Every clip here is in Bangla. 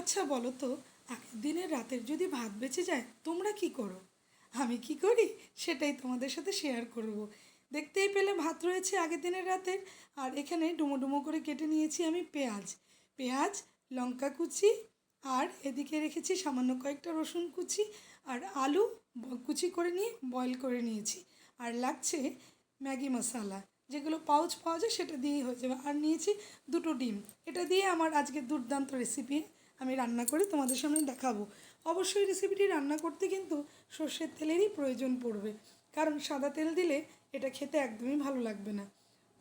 আচ্ছা বলো তো, আগের দিনের রাতের যদি ভাত বেঁচে যায় তোমরা কি করো? আমি কি করি সেটাই তোমাদের সাথে শেয়ার করব। দেখতেই পেলে ভাত রয়েছে আগের দিনের রাতের। আর এখানে ডুমো ডুমো করে কেটে নিয়েছি আমি পেঁয়াজ। পেঁয়াজ, লঙ্কা কুচি, আর এদিকে রেখেছি সামান্য কয়েকটা রসুন কুচি, আর আলু কুচি করে নিয়ে বয়েল করে নিয়েছি। আর লাগছে ম্যাগি মশলা, যেগুলো পাউচ পাওয়া যায় সেটা দিয়েই হয়ে যাবে। আর নিয়েছি দুটো ডিম। এটা দিয়ে আমার আজকে দুর্দান্ত রেসিপি আমি রান্না করে তোমাদের সামনে দেখাবো। অবশ্যই রেসিপিটি রান্না করতে কিন্তু সর্ষের তেলেরই প্রয়োজন পড়বে, কারণ সাদা তেল দিলে এটা খেতে একদমই ভালো লাগবে না।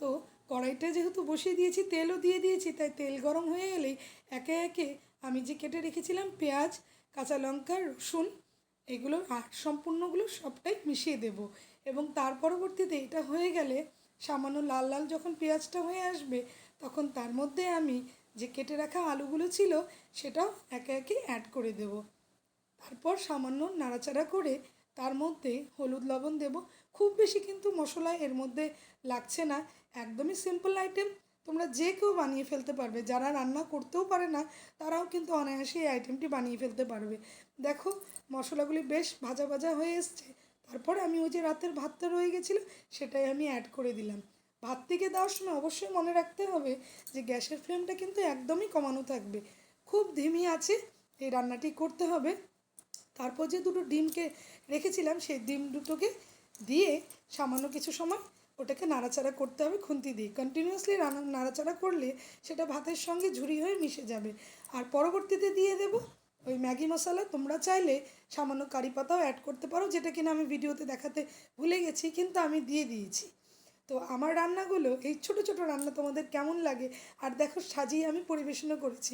তো কড়াইটা যেহেতু বসিয়ে দিয়েছি, তেলও দিয়ে দিয়েছি, তাই তেল গরম হয়ে এলেই একে একে আমি যে কেটে রেখেছিলাম পেঁয়াজ, কাঁচা লঙ্কা, রসুন, এগুলো আর সম্পূর্ণগুলো সবটাই মিশিয়ে দেব। এবং তার পরবর্তীতে এটা হয়ে গেলে সামান্য লাল লাল যখন পেঁয়াজটা হয়ে আসবে, তখন তার মধ্যে আমি যে কেটে রাখা আলুগুলো ছিল সেটাও একে একে অ্যাড করে দেব। তারপর সামান্য নাড়াচাড়া করে তার মধ্যে হলুদ লবণ দেব। খুব বেশি কিন্তু মশলা এর মধ্যে লাগছে না, একদমই সিম্পল আইটেম। তোমরা যে কেউ বানিয়ে ফেলতে পারবে, যারা রান্না করতেও পারে না তারাও কিন্তু অনায়াসে এই আইটেমটি বানিয়ে ফেলতে পারবে। দেখো, মশলাগুলি বেশ ভাজা ভাজা হয়ে এসছে। তারপরে আমি ওই যে রাতের ভাতটা রয়ে গেছিলো সেটাই আমি অ্যাড করে দিলাম। ভাত থেকে দেওয়ার সময় অবশ্যই মনে রাখতে হবে যে গ্যাসের ফ্লেমটা কিন্তু একদমই কমানো থাকবে, খুব ধিমি আছে এই রান্নাটি করতে হবে। তারপর যে দুটো ডিমকে রেখেছিলাম সেই ডিম দুটোকে দিয়ে সামান্য কিছু সময় ওটাকে নাড়াচাড়া করতে হবে খুন্তি দিয়ে। কন্টিনিউয়াসলি নাড়াচাড়া করলে সেটা ভাতের সঙ্গে ঝুরি হয়ে মিশে যাবে। আর পরবর্তীতে দিয়ে দেব ওই ম্যাগি মশলা। তোমরা চাইলে সামান্য কারি পাতাও অ্যাড করতে পারো, যেটা কিনা আমি ভিডিওতে দেখাতে ভুলে গেছি, কিন্তু আমি দিয়ে দিয়েছি। তো আমার রান্নাগুলো, এই ছোট ছোট রান্না তোমাদের কেমন লাগে? আর দেখো, সাজিয়ে আমি পরিবেশনও করেছি।